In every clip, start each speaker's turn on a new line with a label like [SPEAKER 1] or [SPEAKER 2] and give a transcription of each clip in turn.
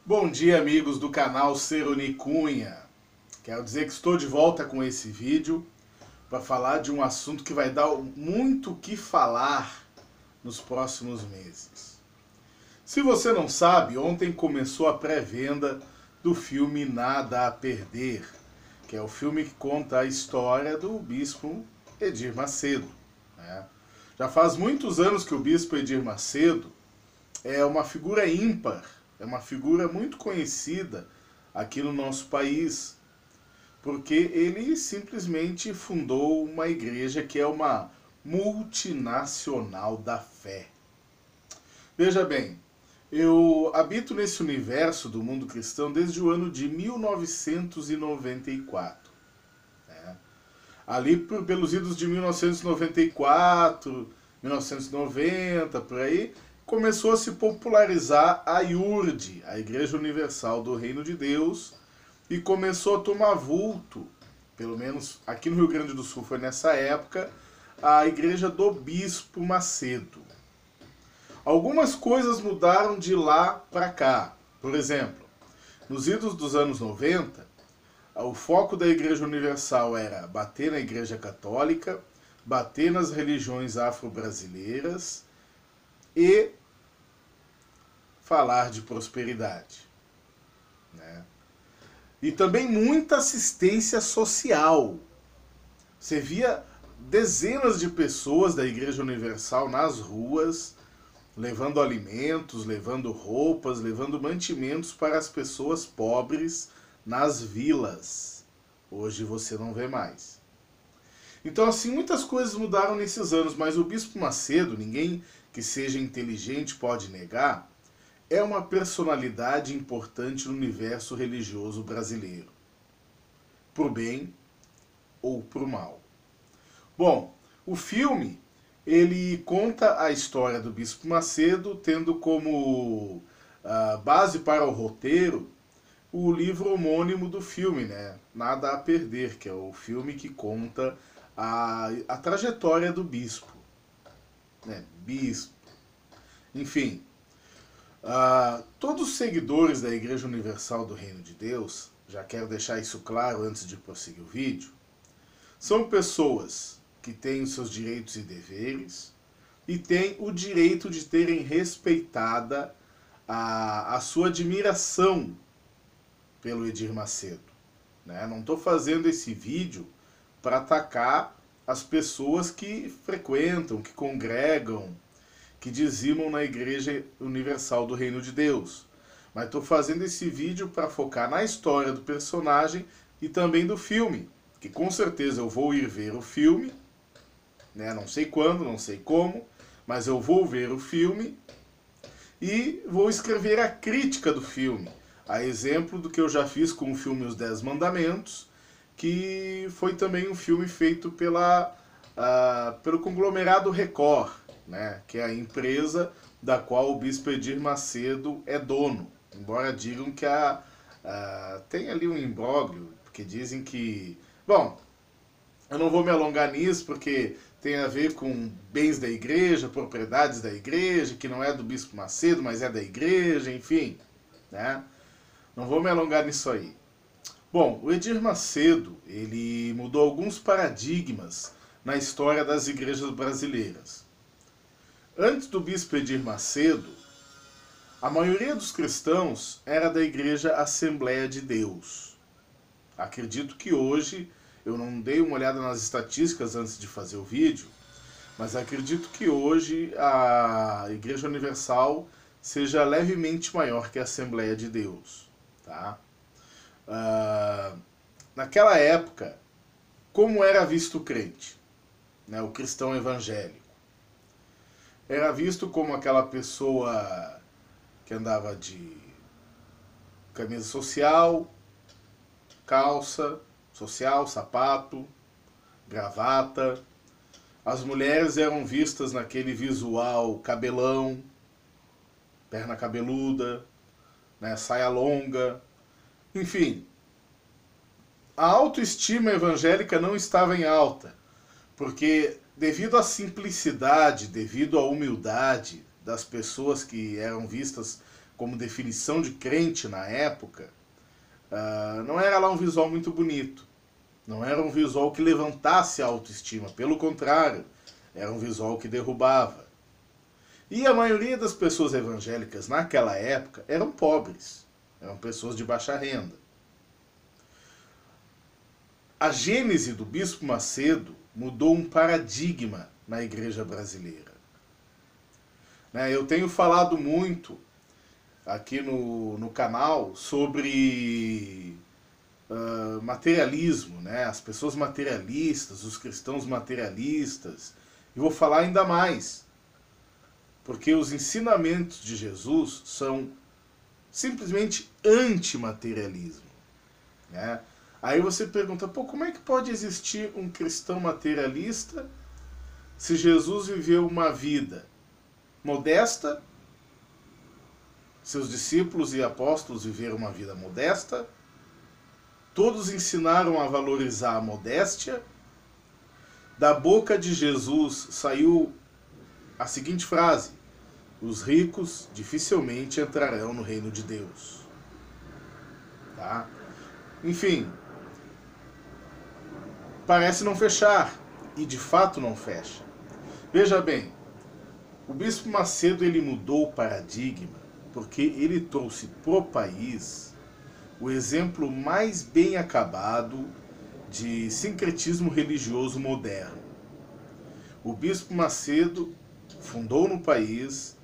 [SPEAKER 1] Bom dia, amigos do canal Ceroni Cunha. Quero dizer que estou de volta com esse vídeo para falar de um assunto que vai dar muito o que falar nos próximos meses. Se você não sabe, ontem começou a pré-venda do filme Nada a Perder, que é o filme que conta a história do bispo Edir Macedo, né? Já faz muitos anos que o bispo Edir Macedo é uma figura ímpar, é uma figura muito conhecida aqui no nosso país, porque ele simplesmente fundou uma igreja que é uma multinacional da fé. Veja bem, eu habito nesse universo do mundo cristão desde o ano de 1994. Né? Ali pelos idos de 1994, 1990, por aí, começou a se popularizar a IURD, a Igreja Universal do Reino de Deus, e começou a tomar vulto, pelo menos aqui no Rio Grande do Sul foi nessa época, a Igreja do Bispo Macedo. Algumas coisas mudaram de lá para cá. Por exemplo, nos idos dos anos 90, o foco da Igreja Universal era bater na Igreja Católica, bater nas religiões afro-brasileiras e falar de prosperidade, né? E também muita assistência social. Você via dezenas de pessoas da Igreja Universal nas ruas, levando alimentos, levando roupas, levando mantimentos para as pessoas pobres nas vilas. Hoje você não vê mais. Então, assim, muitas coisas mudaram nesses anos, mas o Bispo Macedo, ninguém que seja inteligente pode negar, é uma personalidade importante no universo religioso brasileiro. Pro bem ou pro mal. Bom, o filme, ele conta a história do Bispo Macedo, tendo como base para o roteiro o livro homônimo do filme, né? Nada a Perder, que é o filme que conta a trajetória do bispo. Né? Bispo. Enfim, todos os seguidores da Igreja Universal do Reino de Deus, já quero deixar isso claro antes de prosseguir o vídeo, são pessoas que têm os seus direitos e deveres e têm o direito de terem respeitada a sua admiração pelo Edir Macedo. Né? Não estou fazendo esse vídeo para atacar as pessoas que frequentam, que congregam, que dizimam na Igreja Universal do Reino de Deus. Mas estou fazendo esse vídeo para focar na história do personagem e também do filme, que com certeza eu vou ir ver o filme, né? Não sei quando, não sei como, mas eu vou ver o filme e vou escrever a crítica do filme, a exemplo do que eu já fiz com o filme Os 10 Mandamentos, que foi também um filme feito pelo conglomerado Record, né, que é a empresa da qual o Bispo Edir Macedo é dono. Embora digam que tem ali um imbróglio, porque dizem que... Bom, eu não vou me alongar nisso, porque tem a ver com bens da igreja, propriedades da igreja, que não é do Bispo Macedo, mas é da igreja, enfim, né? Não vou me alongar nisso aí. Bom, o Edir Macedo, ele mudou alguns paradigmas na história das igrejas brasileiras. Antes do Bispo Edir Macedo, a maioria dos cristãos era da Igreja Assembleia de Deus. Acredito que hoje, eu não dei uma olhada nas estatísticas antes de fazer o vídeo, mas acredito que hoje a Igreja Universal seja levemente maior que a Assembleia de Deus. Tá? Naquela época, como era visto o crente, né, o cristão evangélico? Era visto como aquela pessoa que andava de camisa social, calça social, sapato, gravata. As mulheres eram vistas naquele visual cabelão, perna cabeluda, né, saia longa. Enfim, a autoestima evangélica não estava em alta, porque devido à simplicidade, devido à humildade das pessoas que eram vistas como definição de crente na época, não era lá um visual muito bonito. Não era um visual que levantasse a autoestima, pelo contrário, era um visual que derrubava. E a maioria das pessoas evangélicas naquela época eram pobres, eram pessoas de baixa renda. A gênese do Bispo Macedo mudou um paradigma na igreja brasileira. Eu tenho falado muito aqui no canal sobre materialismo, as pessoas materialistas, os cristãos materialistas, e vou falar ainda mais, porque os ensinamentos de Jesus são simplesmente antimaterialismo. Aí você pergunta, como é que pode existir um cristão materialista se Jesus viveu uma vida modesta, seus discípulos e apóstolos viveram uma vida modesta, todos ensinaram a valorizar a modéstia, da boca de Jesus saiu a seguinte frase: os ricos dificilmente entrarão no reino de Deus. Enfim, parece não fechar, e de fato não fecha. Veja bem, o Bispo Macedo ele mudou o paradigma porque ele trouxe pro país o exemplo mais bem acabado de sincretismo religioso moderno. O Bispo Macedo fundou no país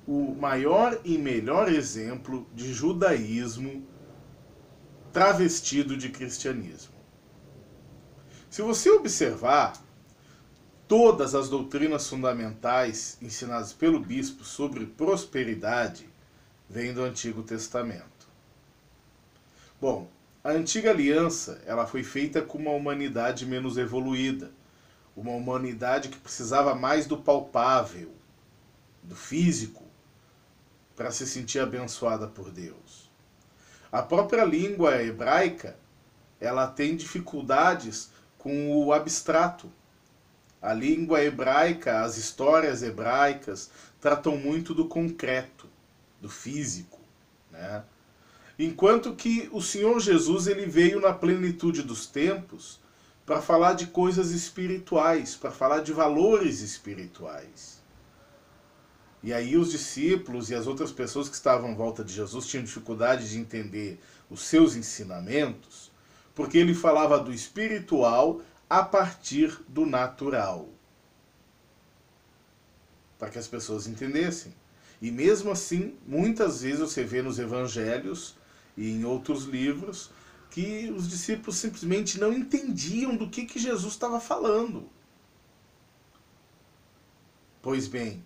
[SPEAKER 1] o maior e melhor exemplo de judaísmo travestido de cristianismo. Se você observar, todas as doutrinas fundamentais ensinadas pelo bispo sobre prosperidade vêm do Antigo Testamento. Bom, a Antiga Aliança ela foi feita com uma humanidade menos evoluída, uma humanidade que precisava mais do palpável, do físico, para se sentir abençoada por Deus. A própria língua hebraica ela tem dificuldades com o abstrato. A língua hebraica, as histórias hebraicas, tratam muito do concreto, do físico. Enquanto que o Senhor Jesus ele veio na plenitude dos tempos para falar de coisas espirituais, para falar de valores espirituais. E aí os discípulos e as outras pessoas que estavam em volta de Jesus tinham dificuldade de entender os seus ensinamentos, porque ele falava do espiritual a partir do natural. Para que as pessoas entendessem. E mesmo assim, muitas vezes você vê nos evangelhos e em outros livros que os discípulos simplesmente não entendiam do que Jesus estava falando. Pois bem,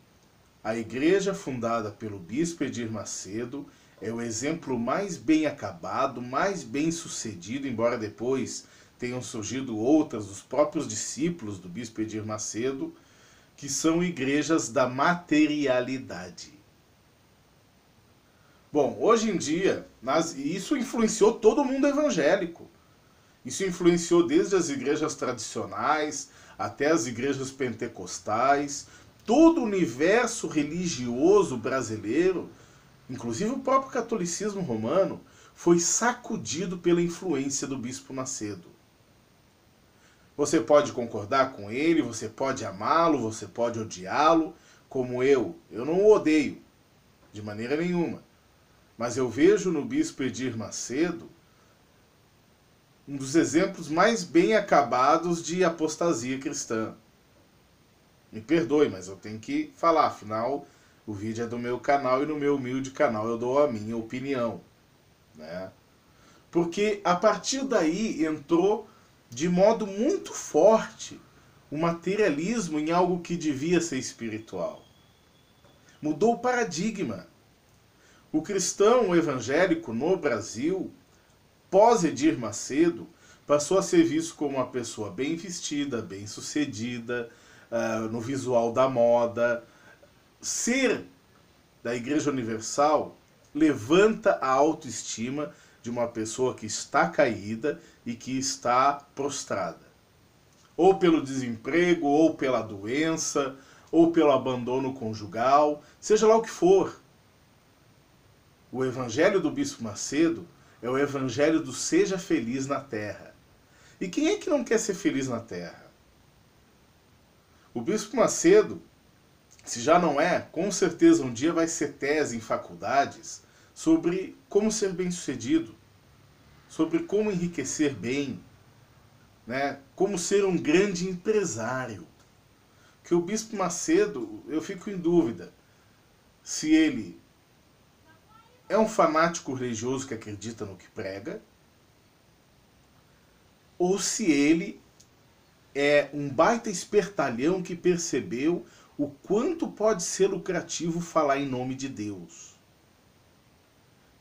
[SPEAKER 1] a igreja fundada pelo bispo Edir Macedo é o exemplo mais bem acabado, mais bem sucedido, embora depois tenham surgido outras dos próprios discípulos do bispo Edir Macedo, que são igrejas da materialidade. Bom, hoje em dia, isso influenciou todo mundo evangélico. Isso influenciou desde as igrejas tradicionais até as igrejas pentecostais, todo o universo religioso brasileiro, inclusive o próprio catolicismo romano, foi sacudido pela influência do Bispo Macedo. Você pode concordar com ele, você pode amá-lo, você pode odiá-lo, como eu. Eu não o odeio, de maneira nenhuma. Mas eu vejo no Bispo Edir Macedo um dos exemplos mais bem acabados de apostasia cristã. Me perdoe, mas eu tenho que falar, afinal o vídeo é do meu canal e no meu humilde canal eu dou a minha opinião. Porque a partir daí entrou de modo muito forte o materialismo em algo que devia ser espiritual. Mudou o paradigma. O cristão evangélico no Brasil, pós Edir Macedo, passou a ser visto como uma pessoa bem vestida, bem sucedida, no visual da moda. Ser da Igreja Universal levanta a autoestima de uma pessoa que está caída e que está prostrada. Ou pelo desemprego, ou pela doença, ou pelo abandono conjugal, seja lá o que for. O evangelho do Bispo Macedo é o evangelho do seja feliz na terra. E quem é que não quer ser feliz na terra? O Bispo Macedo, se já não é, com certeza um dia vai ser tese em faculdades sobre como ser bem-sucedido, sobre como enriquecer bem, né? Como ser um grande empresário. Que o Bispo Macedo, eu fico em dúvida se ele é um fanático religioso que acredita no que prega, ou se ele é um baita espertalhão que percebeu o quanto pode ser lucrativo falar em nome de Deus.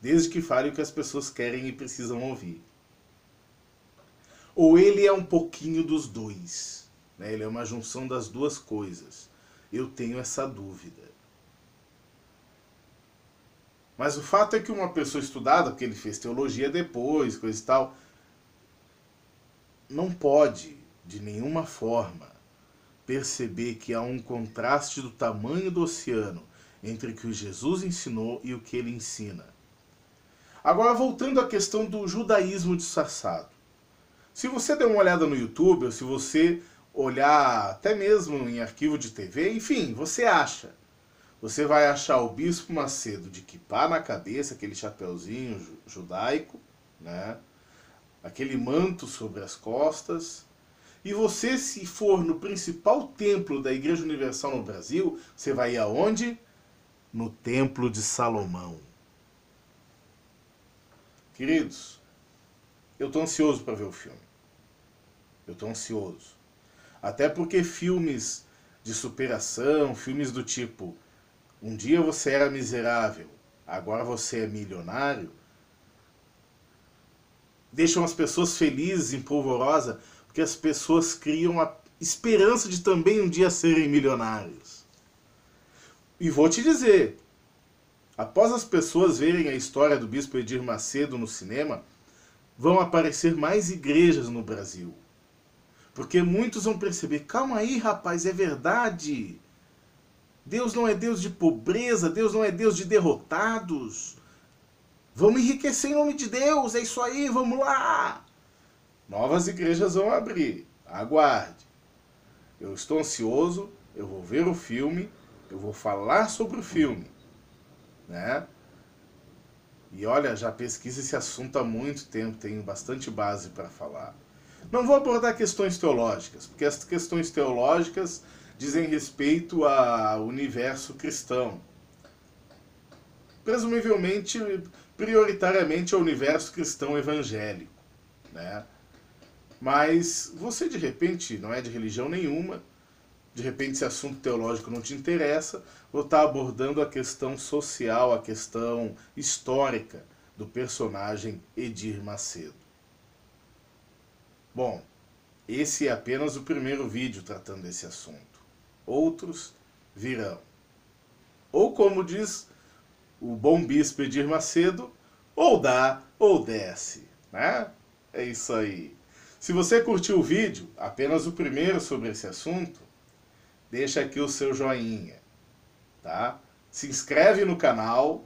[SPEAKER 1] Desde que fale o que as pessoas querem e precisam ouvir. Ou ele é um pouquinho dos dois, né? Ele é uma junção das duas coisas. Eu tenho essa dúvida. Mas o fato é que uma pessoa estudada, porque ele fez teologia depois, coisa e tal, não pode, de nenhuma forma, perceber que há um contraste do tamanho do oceano entre o que Jesus ensinou e o que ele ensina. Agora, voltando à questão do judaísmo disfarçado. Se você der uma olhada no YouTube, ou se você olhar até mesmo em arquivo de TV, enfim, você acha. Você vai achar o Bispo Macedo de quipá na cabeça, aquele chapeuzinho judaico, né? Aquele manto sobre as costas. E você, se for no principal templo da Igreja Universal no Brasil, você vai ir aonde? No Templo de Salomão. Queridos, eu estou ansioso para ver o filme. Eu estou ansioso. Até porque filmes de superação, filmes do tipo um dia você era miserável, agora você é milionário, deixam as pessoas felizes, em polvorosa, porque as pessoas criam a esperança de também um dia serem milionários. E vou te dizer, após as pessoas verem a história do Bispo Edir Macedo no cinema, vão aparecer mais igrejas no Brasil. Porque muitos vão perceber, calma aí rapaz, é verdade. Deus não é Deus de pobreza, Deus não é Deus de derrotados. Vamos enriquecer em nome de Deus, é isso aí, vamos lá. Novas igrejas vão abrir, aguarde. Eu estou ansioso, eu vou ver o filme, eu vou falar sobre o filme, né? E olha, já pesquiso esse assunto há muito tempo, tenho bastante base para falar. Não vou abordar questões teológicas, porque as questões teológicas dizem respeito ao universo cristão. Presumivelmente, prioritariamente ao universo cristão evangélico, né? Mas você de repente não é de religião nenhuma, de repente esse assunto teológico não te interessa, vou estar abordando a questão social, a questão histórica do personagem Edir Macedo. Bom, esse é apenas o primeiro vídeo tratando desse assunto. Outros virão. Ou como diz o bom bispo Edir Macedo, ou dá ou desce, né? É isso aí. Se você curtiu o vídeo, apenas o primeiro sobre esse assunto, deixa aqui o seu joinha, tá? Se inscreve no canal,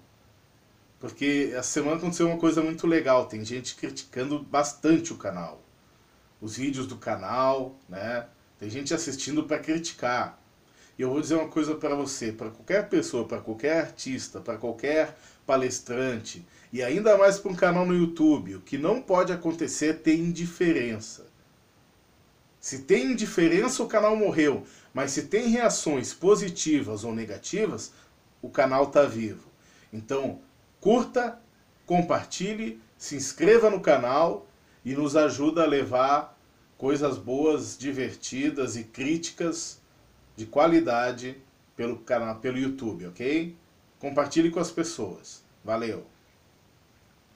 [SPEAKER 1] porque essa semana aconteceu uma coisa muito legal, tem gente criticando bastante o canal. Os vídeos do canal, né? Tem gente assistindo para criticar. E eu vou dizer uma coisa para você, para qualquer pessoa, para qualquer artista, para qualquer palestrante, e ainda mais para um canal no YouTube, o que não pode acontecer é ter indiferença. Se tem indiferença, o canal morreu. Mas se tem reações positivas ou negativas, o canal está vivo. Então, curta, compartilhe, se inscreva no canal e nos ajuda a levar coisas boas, divertidas e críticas de qualidade pelo canal, pelo YouTube, ok? Compartilhe com as pessoas. Valeu!